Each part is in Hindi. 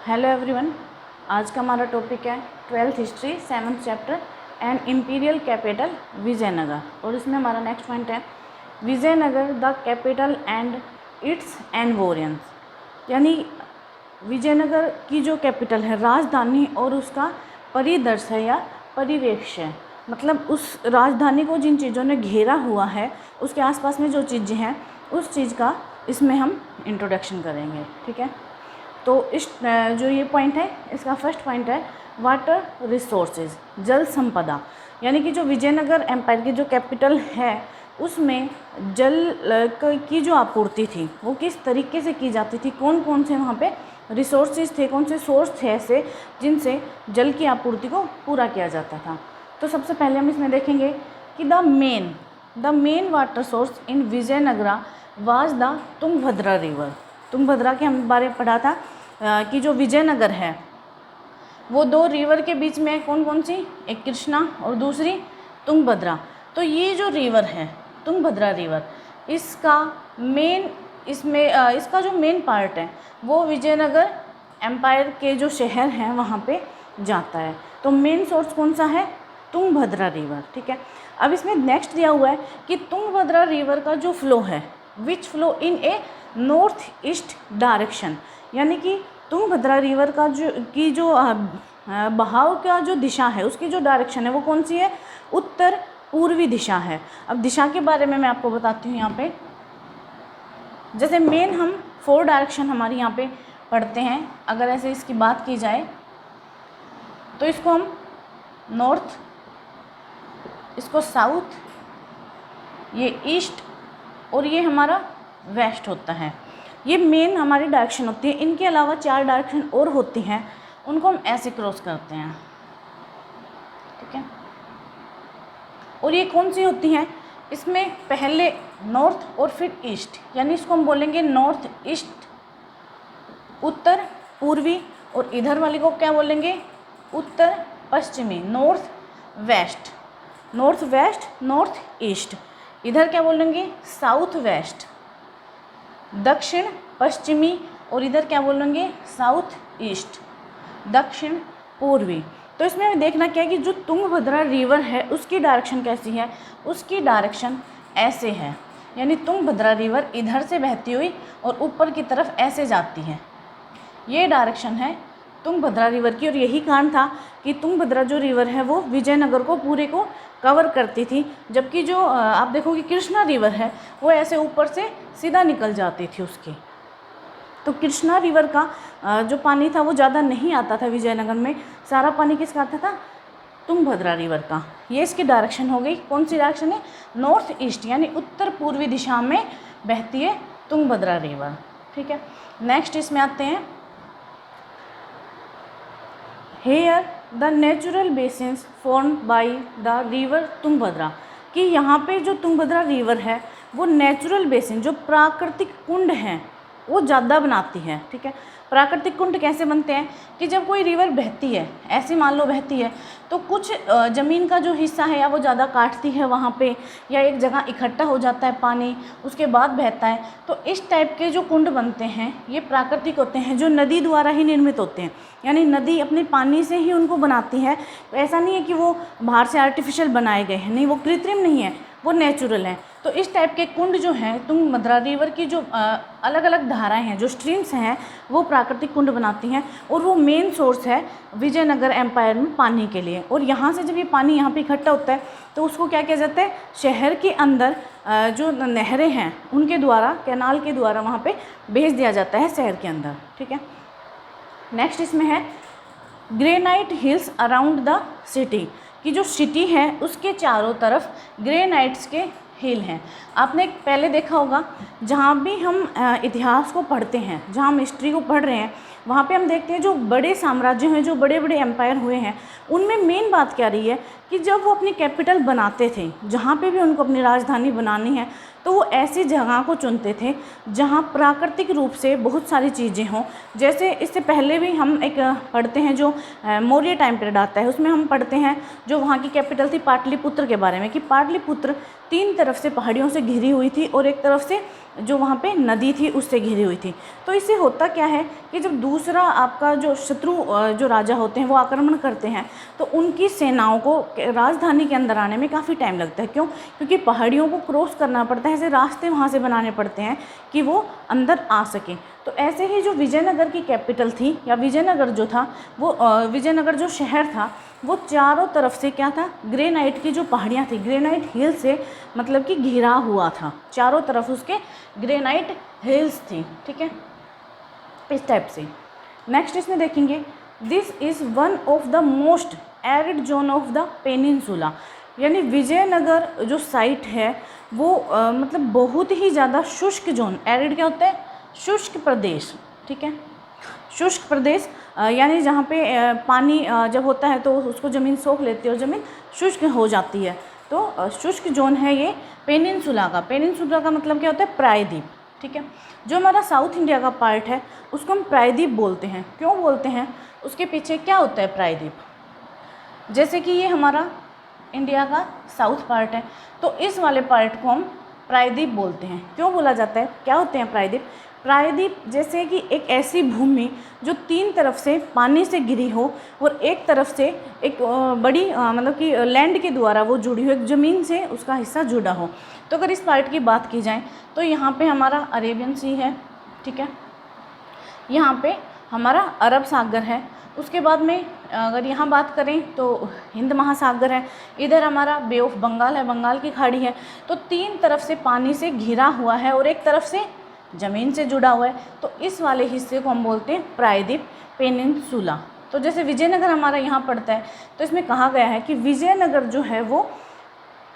हेलो एवरीवन, आज का हमारा टॉपिक है 12th history 7th chapter and imperial capital Vijayanagar. और इसमें हमारा नेक्स्ट पॉइंट है Vijayanagar the capital and its environs, यानी विजयनगर की जो कैपिटल है, राजधानी और उसका परिदृश्य है या परिवेक्ष्य है। मतलब उस राजधानी को जिन चीज़ों ने घेरा हुआ है, उसके आसपास में जो चीज़ें हैं, उस चीज़ का इसमें हम इंट्रोडक्शन करेंगे। ठीक है, तो इस जो ये पॉइंट है, इसका फर्स्ट पॉइंट है वाटर रिसोर्सेज, जल संपदा। यानी कि जो विजयनगर एम्पायर की जो कैपिटल है, उसमें जल की जो आपूर्ति थी वो किस तरीके से की जाती थी, कौन कौन से वहाँ पे रिसोर्सेज थे, कौन से सोर्स थे ऐसे जिनसे जल की आपूर्ति को पूरा किया जाता था। तो सबसे पहले हम इसमें देखेंगे कि the main water source in Vijayanagara was the Tungabhadra river. Tungabhadra के हम बारे में पढ़ा था कि जो विजयनगर है वो दो रिवर के बीच में कौन कौन सी, एक कृष्णा और दूसरी तुंगभद्रा। तो ये जो रिवर है तुंगभद्रा रिवर, इसका जो मेन पार्ट है वो विजयनगर एम्पायर के जो शहर हैं वहाँ पे जाता है। तो मेन सोर्स कौन सा है, तुंगभद्रा रिवर। ठीक है, अब इसमें नेक्स्ट दिया हुआ है कि तुंगभद्रा रिवर का जो फ्लो है, विच flow in A north east direction, यानी कि तुंगभद्रा रिवर का जो बहाव का जो दिशा है, उसकी जो डायरेक्शन है वो कौन सी है, उत्तर पूर्वी दिशा है। अब दिशा के बारे में मैं आपको बताती हूँ। यहाँ पे जैसे मेन हम 4 डायरेक्शन हमारी यहाँ पे पढ़ते हैं। अगर ऐसे इसकी बात की जाए तो इसको हम नॉर्थ, इसको साउथ, ये ईस्ट और ये हमारा वेस्ट होता है। ये मेन हमारी डायरेक्शन होती है। इनके अलावा 4 डायरेक्शन और होती हैं, उनको हम ऐसे क्रॉस करते हैं। ठीक है, और ये कौन सी होती हैं, इसमें पहले नॉर्थ और फिर ईस्ट, यानी इसको हम बोलेंगे नॉर्थ ईस्ट, उत्तर पूर्वी, और इधर वाली को क्या बोलेंगे, उत्तर पश्चिमी, नॉर्थ वेस्ट, नॉर्थ ईस्ट। इधर क्या बोलेंगे, साउथ वेस्ट, दक्षिण पश्चिमी, और इधर क्या बोलेंगे, साउथ ईस्ट, दक्षिण पूर्वी। तो इसमें देखना क्या है कि जो तुंगभद्रा रिवर है उसकी डायरेक्शन कैसी है, उसकी डायरेक्शन ऐसे है, यानी तुंगभद्रा रिवर इधर से बहती हुई और ऊपर की तरफ ऐसे जाती है। ये डायरेक्शन है तुंगभद्रा रिवर की, और यही कारण था कि तुंगभद्रा जो रिवर है वो विजयनगर को पूरे को कवर करती थी, जबकि जो आप देखोगे कृष्णा रिवर है वो ऐसे ऊपर से सीधा निकल जाती थी उसकी। तो कृष्णा रिवर का जो पानी था वो ज़्यादा नहीं आता था विजयनगर में, सारा पानी किसका आता था, तुंगभद्रा रिवर का। ये इसकी डायरेक्शन हो गई, कौन सी डायरेक्शन है, नॉर्थ ईस्ट, यानी उत्तर पूर्वी दिशा में बहती है तुंगभद्रा रिवर। ठीक है, नेक्स्ट इसमें आते हैं here the natural basins formed by the river Tungabhadra, कि यहाँ पे जो तुंगभद्रा रिवर है वो नेचुरल बेसिन, जो प्राकृतिक कुंड हैं वो ज़्यादा बनाती है। ठीक है, प्राकृतिक कुंड कैसे बनते हैं कि जब कोई रिवर बहती है, ऐसे मान लो बहती है, तो कुछ ज़मीन का जो हिस्सा है या वो ज़्यादा काटती है वहाँ पे, या एक जगह इकट्ठा हो जाता है पानी, उसके बाद बहता है। तो इस टाइप के जो कुंड बनते हैं ये प्राकृतिक होते हैं, जो नदी द्वारा ही निर्मित होते हैं, यानी नदी अपने पानी से ही उनको बनाती है। तो ऐसा नहीं है कि वो बाहर से आर्टिफिशियल बनाए गए हैं, नहीं, वो कृत्रिम नहीं है, वो नेचुरल है। तो इस टाइप के कुंड जो हैं, तुंगभद्रा रिवर की जो अलग अलग धाराएं हैं, जो स्ट्रीम्स हैं, वो प्राकृतिक कुंड बनाती हैं, और वो मेन सोर्स है विजयनगर एम्पायर में पानी के लिए। और यहाँ से जब ये पानी यहाँ पे इकट्ठा होता है तो उसको क्या किया जाता है, शहर के अंदर जो नहरें हैं उनके द्वारा, कैनाल के द्वारा वहाँ पे भेज दिया जाता है शहर के अंदर। ठीक है, नेक्स्ट इसमें है granite hills around the city, कि जो सिटी है उसके चारों तरफ ग्रेनाइट्स के हिल हैं। आपने पहले देखा होगा, जहाँ भी हम इतिहास को पढ़ते हैं, जहाँ हम हिस्ट्री को पढ़ रहे हैं, वहाँ पे हम देखते हैं जो बड़े साम्राज्य हैं, जो बड़े बड़े एम्पायर हुए हैं, उनमें मेन बात क्या रही है कि जब वो अपनी कैपिटल बनाते थे, जहाँ पे भी उनको अपनी राजधानी बनानी है, तो वो ऐसी जगह को चुनते थे जहाँ प्राकृतिक रूप से बहुत सारी चीज़ें हों। जैसे इससे पहले भी हम एक पढ़ते हैं जो मौर्य टाइम पीरियड आता है, उसमें हम पढ़ते हैं जो वहाँ की कैपिटल थी पाटलिपुत्र के बारे में, कि पाटलिपुत्र 3 तरफ से पहाड़ियों से घिरी हुई थी और एक तरफ से जो वहाँ पे नदी थी उससे घिरी हुई थी। तो इससे होता क्या है कि जब दूसरा आपका जो शत्रु जो राजा होते हैं वो आक्रमण करते हैं तो उनकी सेनाओं को राजधानी के अंदर आने में काफ़ी टाइम लगता है। क्यों? क्योंकि पहाड़ियों को क्रॉस करना पड़ता है, ऐसे रास्ते वहाँ से बनाने पड़ते हैं कि वो अंदर आ सकें। तो ऐसे ही जो विजयनगर की कैपिटल थी या विजयनगर जो था वो विजयनगर जो शहर था वो चारों तरफ से क्या था, ग्रेनाइट की जो पहाड़ियाँ थी, ग्रेनाइट हिल से मतलब कि घिरा हुआ था, चारों तरफ उसके ग्रेनाइट हिल्स थी। ठीक है, इस टाइप से। नेक्स्ट इसमें देखेंगे, this is one of the most arid zone of the peninsula, यानी विजयनगर जो साइट है वो मतलब बहुत ही ज़्यादा शुष्क जोन। एरिड क्या होता है? शुष्क प्रदेश। ठीक है, शुष्क प्रदेश यानी जहाँ पे पानी जब होता है तो उसको ज़मीन सोख लेती है और ज़मीन शुष्क हो जाती है। तो शुष्क जोन है ये पेनिनसुला का। पेनिनसुला का मतलब क्या होता है? प्रायद्वीप। ठीक है, जो हमारा साउथ इंडिया का पार्ट है उसको हम प्रायद्वीप बोलते हैं। क्यों बोलते हैं? उसके पीछे क्या होता है प्रायद्वीप? जैसे कि ये हमारा इंडिया का साउथ पार्ट है तो इस वाले पार्ट को हम प्रायद्वीप बोलते हैं। क्यों बोला जाता है? क्या होते हैं प्रायद्वीप? प्रायद्वीप जैसे कि एक ऐसी भूमि जो 3 तरफ से पानी से घिरी हो और एक तरफ से एक बड़ी मतलब कि लैंड के द्वारा वो जुड़ी हो, एक ज़मीन से उसका हिस्सा जुड़ा हो। तो अगर इस पार्ट की बात की जाए तो यहाँ पे हमारा अरेबियन सी है। ठीक है, यहाँ पे हमारा अरब सागर है। उसके बाद में अगर यहाँ बात करें तो हिंद महासागर है। इधर हमारा बे ऑफ बंगाल है, बंगाल की खाड़ी है। तो 3 तरफ से पानी से घिरा हुआ है और एक तरफ से ज़मीन से जुड़ा हुआ है। तो इस वाले हिस्से को हम बोलते हैं प्रायद्वीप, पेनिनसुला। तो जैसे विजयनगर हमारा यहाँ पड़ता है तो इसमें कहा गया है कि विजयनगर जो है वो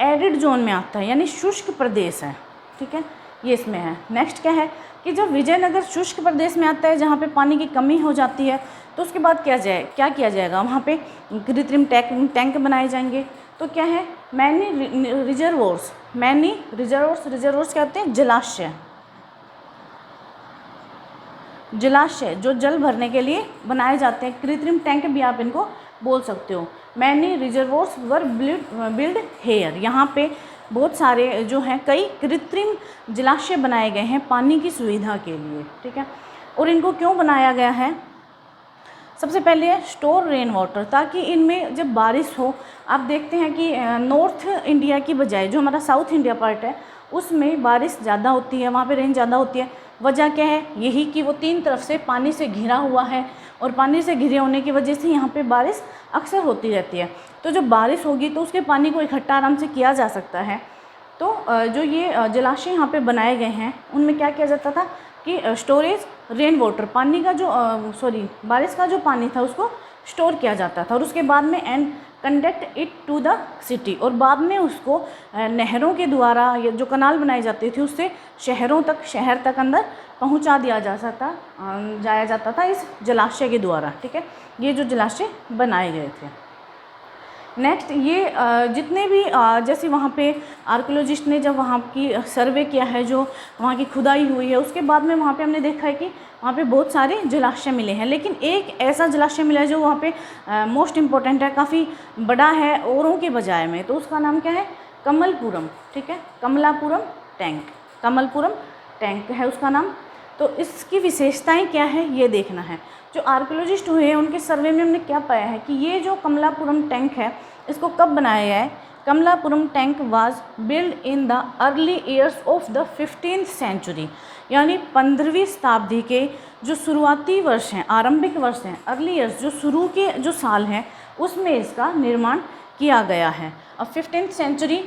एरिड जोन में आता है, यानी शुष्क प्रदेश है। ठीक है, ये इसमें है। नेक्स्ट क्या है कि जब विजयनगर शुष्क प्रदेश में आता है जहाँ पे पानी की कमी हो जाती है तो उसके बाद क्या किया जाएगा? वहाँ पे कृत्रिम टैंक बनाए जाएंगे। तो क्या है? मैनी रिजर्वोर्स क्या होते हैं? जलाशय जो जल भरने के लिए बनाए जाते हैं। कृत्रिम टैंक भी आप इनको बोल सकते हो। मैनी रिजर्वोर्स वर बिल्ड हेयर, यहाँ पे बहुत सारे जो हैं कई कृत्रिम जलाशय बनाए गए हैं पानी की सुविधा के लिए। ठीक है, और इनको क्यों बनाया गया है? सबसे पहले है स्टोर रेन वाटर, ताकि इनमें जब बारिश हो, आप देखते हैं कि नॉर्थ इंडिया की बजाय जो हमारा साउथ इंडिया पार्ट है उसमें बारिश ज़्यादा होती है, वहाँ पे रेन ज़्यादा होती है। वजह क्या है? यही कि वो 3 तरफ से पानी से घिरा हुआ है और पानी से घिरे होने की वजह से यहाँ पे बारिश अक्सर होती रहती है। तो जब बारिश होगी तो उसके पानी को इकट्ठा आराम से किया जा सकता है। तो जो ये जलाशय यहाँ पे बनाए गए हैं उनमें क्या किया जाता था कि स्टोरेज रेन वाटर, पानी का जो बारिश का जो पानी था उसको स्टोर किया जाता था और उसके बाद में and conduct it to the city, और बाद में उसको नहरों के द्वारा या जो कनाल बनाई जाती थी उससे शहर तक अंदर पहुंचा जाया जाता था इस जलाशय के द्वारा। ठीक है, ये जो जलाशय बनाए गए थे। नेक्स्ट ये जितने भी जैसे वहाँ पे आर्कियोलॉजिस्ट ने जब वहाँ की सर्वे किया है, जो वहाँ की खुदाई हुई है, उसके बाद में वहाँ पे हमने देखा है कि वहाँ पे बहुत सारे जलाशय मिले हैं, लेकिन एक ऐसा जलाशय मिला है जो वहाँ पे मोस्ट इम्पोर्टेंट है, काफ़ी बड़ा है औरों के बजाय में। तो उसका नाम क्या है? कमलपुरम। ठीक है, कमलापुरम टैंक है उसका नाम। तो इसकी विशेषताएं क्या है ये देखना है। जो आर्कियोलॉजिस्ट हुए हैं उनके सर्वे में हमने क्या पाया है कि ये जो कमलापुरम टैंक है इसको कब बनाया गया है? Kamalapuram tank was build in the early years of the 15th century, यानी 15वीं शताब्दी के जो शुरुआती वर्ष हैं, आरंभिक वर्ष हैं, अर्ली ईयर्स जो शुरू के जो साल हैं उसमें इसका निर्माण किया गया है। अब 15th सेंचुरी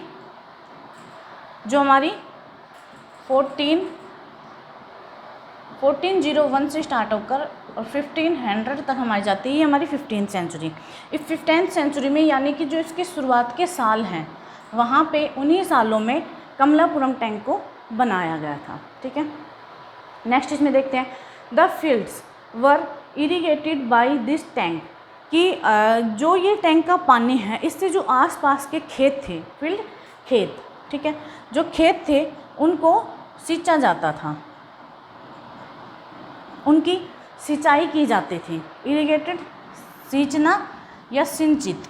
जो हमारी 1401 से स्टार्ट होकर और 1500 तक हमारी जाती है, ये हमारी 15th सेंचुरी। इस 15th सेंचुरी में यानी कि जो इसके शुरुआत के साल हैं वहाँ पे उन्हीं सालों में कमलापुरम टैंक को बनाया गया था। ठीक है, नेक्स्ट इसमें देखते हैं the fields were irrigated by this tank, कि जो ये टैंक का पानी है इससे जो आसपास के खेत थे, फील्ड खेत, ठीक है, जो खेत थे उनको सींचा जाता था, उनकी सिंचाई की जाती थी। इरिगेटेड, सींचना या सिंचित,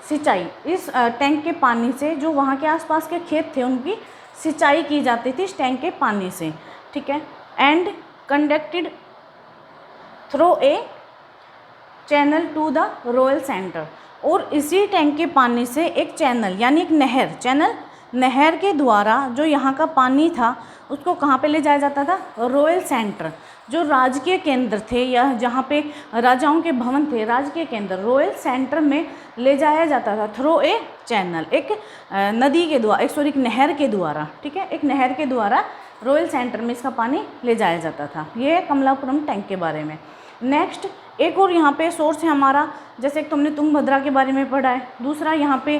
सिंचाई। इस टैंक के पानी से जो वहाँ के आसपास के खेत थे उनकी सिंचाई की जाती थी इस टैंक के पानी से, ठीक है। And conducted through a channel to the royal centre, और इसी टैंक के पानी से एक चैनल यानी एक नहर, चैनल नहर के द्वारा जो यहाँ का पानी था उसको कहाँ पे ले जाया जाता था, रॉयल सेंटर, जो राजकीय केंद्र थे या जहाँ पे राजाओं के भवन थे, राजकीय केंद्र रॉयल सेंटर में ले जाया जाता था थ्रू ए चैनल, एक नदी के द्वारा, एक नहर के द्वारा, ठीक है, एक नहर के द्वारा रॉयल सेंटर में इसका पानी ले जाया जाता था। ये है कमलापुरम टैंक के बारे में। नेक्स्ट एक और यहाँ पे सोर्स है हमारा, जैसे एक तुमने तुंगभद्रा के बारे में पढ़ा है, दूसरा यहाँ पे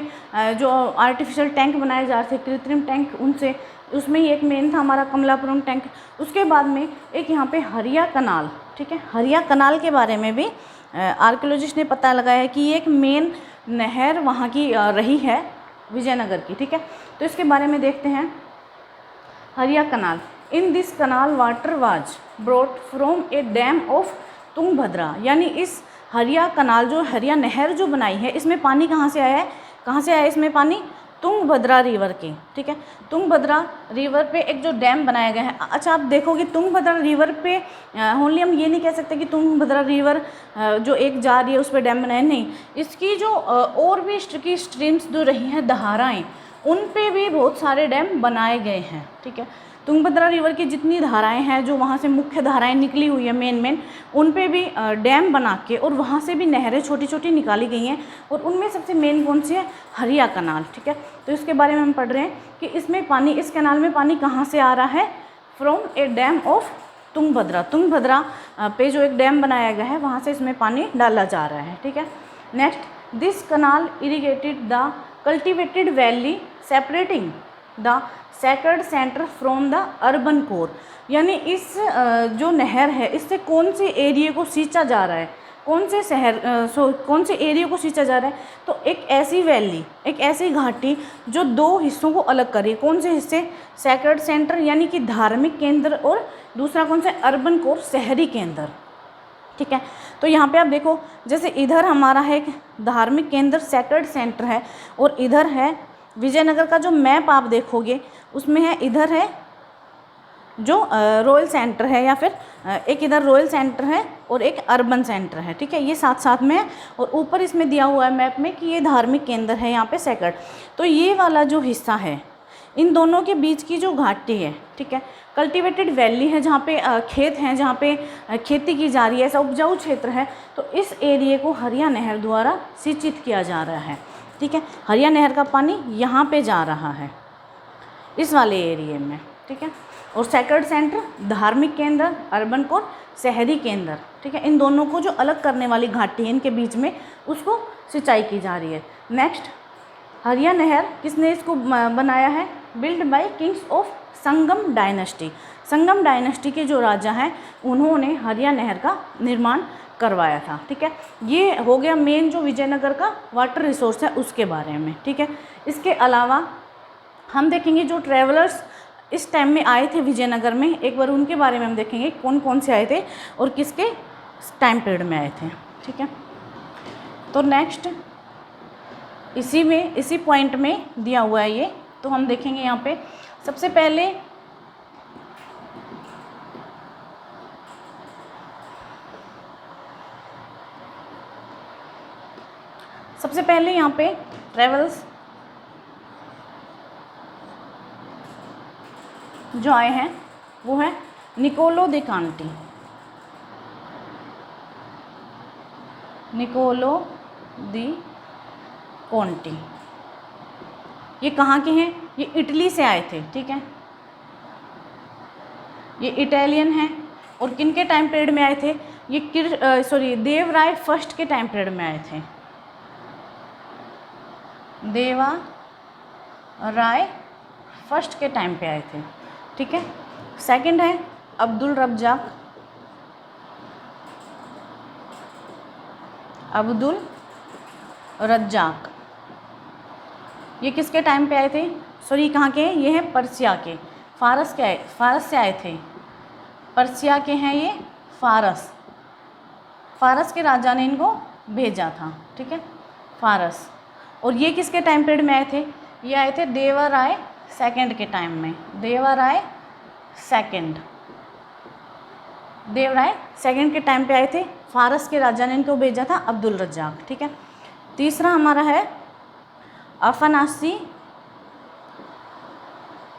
जो आर्टिफिशियल टैंक बनाए जा रहे थे, कृत्रिम टैंक, उनसे उसमें ही एक मेन था हमारा कमलापुरम टैंक। उसके बाद में एक यहाँ पे हरिया कनाल, ठीक है, हरिया कनाल के बारे में भी आर्कियोलॉजिस्ट ने पता लगाया है कि ये एक मेन नहर वहाँ की रही है विजयनगर की, ठीक है। तो इसके बारे में देखते हैं। Hiriya canal, in this canal water was brought from a dam of Tungabhadra, यानी इस हरिया कनाल जो हरिया नहर जो बनाई है इसमें पानी कहाँ से आया है, कहाँ से आया है इसमें पानी, तुंगभद्रा रिवर के, ठीक है। तुंगभद्रा रिवर पे एक जो डैम बनाया गया है। अच्छा आप देखोगे तुंगभद्रा रिवर पे ओनली हम ये नहीं कह सकते कि तुंगभद्रा रिवर जो एक जा रही है उस पर डैम बनाया, नहीं, इसकी जो और भी की स्ट्रीम्स जो रही हैं, धाराएँ, उन पे भी बहुत सारे डैम बनाए गए हैं, ठीक है। तुंगभद्रा रिवर की जितनी धाराएं हैं, जो वहाँ से मुख्य धाराएं निकली हुई है मेन, उन पे भी डैम बना के और वहाँ से भी नहरें छोटी छोटी निकाली गई हैं, और उनमें सबसे मेन कौन सी है, हरिया कनाल, ठीक है। तो इसके बारे में हम पढ़ रहे हैं कि इसमें पानी, इस कनाल में पानी कहाँ से आ रहा है, from a dam of Tungabhadra, Tungabhadra पे जो एक डैम बनाया गया है वहाँ से इसमें पानी डाला जा रहा है, ठीक है। Next, this canal irrigated the cultivated valley separating the sacred centre from the urban core, यानी इस जो नहर है इससे कौन से एरिया को सींचा जा रहा है, कौन से शहर कौन से एरिया को सींचा जा रहा है, तो एक ऐसी वैली, एक ऐसी घाटी जो दो हिस्सों को अलग करे। कौन से हिस्से, सेक्रेड सेंटर यानी कि धार्मिक केंद्र, और दूसरा कौन सा, अर्बन कोर, शहरी केंद्र, ठीक है। तो यहाँ पे आप देखो, जैसे इधर हमारा है एक धार्मिक केंद्र सेक्रेड सेंटर है, और इधर है विजयनगर का जो मैप आप देखोगे उसमें है, इधर है जो रॉयल सेंटर है, या फिर एक इधर रॉयल सेंटर है और एक अर्बन सेंटर है, ठीक है, ये साथ साथ में है। और ऊपर इसमें दिया हुआ है मैप में कि ये धार्मिक केंद्र है यहाँ पे सेक्रेड। तो ये वाला जो हिस्सा है, इन दोनों के बीच की जो घाटी है, ठीक है, कल्टिवेटेड वैली है, जहाँ पे खेत हैं, जहाँ पे खेती की जा रही है, ऐसा उपजाऊ क्षेत्र है, तो इस एरिए को हरिया नहर द्वारा सिंचित किया जा रहा है, ठीक है। हरिया नहर का पानी यहाँ पे जा रहा है इस वाले एरिए में, ठीक है। और सेक्रेड सेंटर धार्मिक केंद्र, अर्बन कोर शहरी केंद्र, ठीक है, इन दोनों को जो अलग करने वाली घाटी है इनके बीच में उसको सिंचाई की जा रही है। नेक्स्ट, हरिया नहर किसने इसको बनाया है, build by Kings of Sangam dynasty, Sangam dynasty के जो राजा हैं उन्होंने हरिया नहर का निर्माण करवाया था, ठीक है। ये हो गया मेन जो विजयनगर का वाटर रिसोर्स है उसके बारे में, ठीक है। इसके अलावा हम देखेंगे जो ट्रैवलर्स इस टाइम में आए थे विजयनगर में, एक बार उनके बारे में हम देखेंगे कौन कौन से आए थे और किसके टाइम पीरियड में आए थे, ठीक है। तो नेक्स्ट इसी पॉइंट में दिया हुआ है ये, तो हम देखेंगे यहाँ पे सबसे पहले यहाँ पे ट्रैवल्स जो आए हैं वो है निकोलो दी कांटी, निकोलो दी कॉन्टी। ये कहाँ के हैं, ये इटली से आए थे, ठीक है, ये इटालियन हैं। और किन के टाइम पीरियड में आए थे, ये देवराय फर्स्ट के टाइम पीरियड में आए थे, देवा राय फर्स्ट के टाइम पे आए थे, ठीक है। सेकंड है अब्दुल रज्जाक, अब्दुल रज्जाक, ये किसके टाइम पे आए थे? सॉरी, कहाँ के हैं? ये है पर्सिया के। फारस के आए, फारस से आए थे, पर्सिया के हैं ये, फारस। फारस के राजा ने इनको भेजा था, ठीक है, फारस। और ये किसके टाइम पीरियड में आए थे? ये आए थे देवराय सेकंड के टाइम में, देवराय सेकंड, देवराय सेकंड के टाइम पे आए थे। फारस के राजा ने इनको भेजा था, अब्दुल रज्जाक, ठीक है। तीसरा हमारा है अफनासी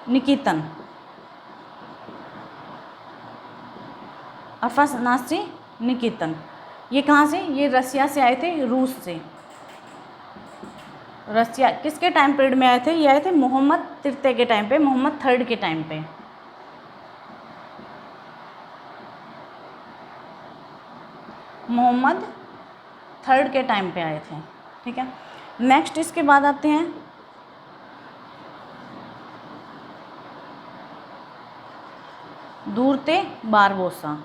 निकितन, अफनासी निकितन। ये कहाँ से? ये रसिया से आए थे, रूस से। रसिया किसके टाइम पीरियड में आए थे? ये आए थे मोहम्मद तृतीय के टाइम पे, मोहम्मद थर्ड के टाइम पे। मोहम्मद थर्ड के टाइम पे आए थे, ठीक है। नेक्स्ट इसके बाद आते हैं दूरते बारबोसा,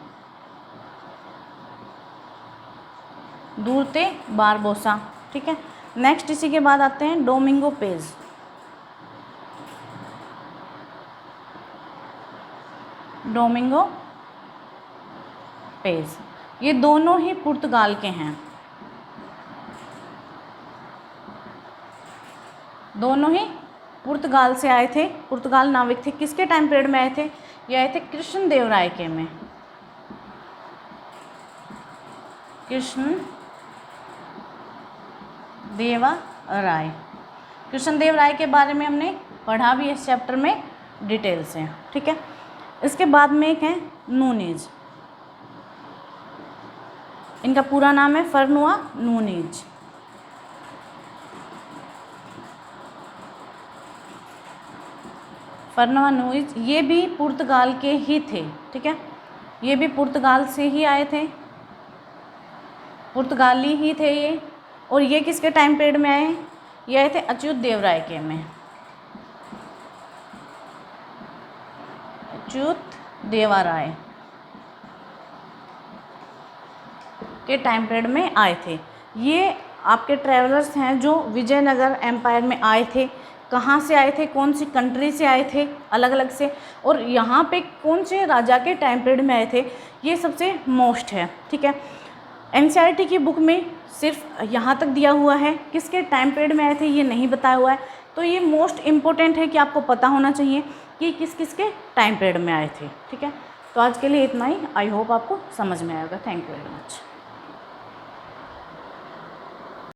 दूरते बारबोसा, ठीक है। नेक्स्ट इसी के बाद आते हैं डोमिंगो पेज, डोमिंगो पेज। ये दोनों ही पुर्तगाल के हैं, दोनों ही पुर्तगाल से आए थे, पुर्तगाल नाविक थे। किसके टाइम पीरियड में आए थे? ये आए थे कृष्ण देवराय के में, कृष्ण देवराय। कृष्ण देवराय के बारे में हमने पढ़ा भी इस चैप्टर में डिटेल से, ठीक है। इसके बाद में एक है नूनीज, इनका पूरा नाम है फर्नुआ नूनीज। फर्नुआ नूनीज, ये भी पुर्तगाल के ही थे, ठीक है। ये भी पुर्तगाल से ही आए थे, पुर्तगाली ही थे ये। और ये किसके टाइम पीरियड में आए? ये आए थे अच्युत देवराय के में, अच्युत देवराय के टाइम पीरियड में आए थे। ये आपके ट्रैवलर्स हैं जो विजयनगर एम्पायर में आए थे। कहाँ से आए थे? कौन सी कंट्री से आए थे? अलग अलग से। और यहाँ पे कौन से राजा के टाइम पीरियड में आए थे, ये सबसे मोस्ट है, ठीक है। एनसीईआरटी की बुक में सिर्फ यहाँ तक दिया हुआ है, किसके टाइम पीरियड में आए थे ये नहीं बताया हुआ है। तो ये मोस्ट इम्पोर्टेंट है कि आपको पता होना चाहिए कि किस किस के टाइम पीरियड में आए थे, ठीक है। तो आज के लिए इतना ही। आई होप आपको समझ में आएगा। Thank you very much.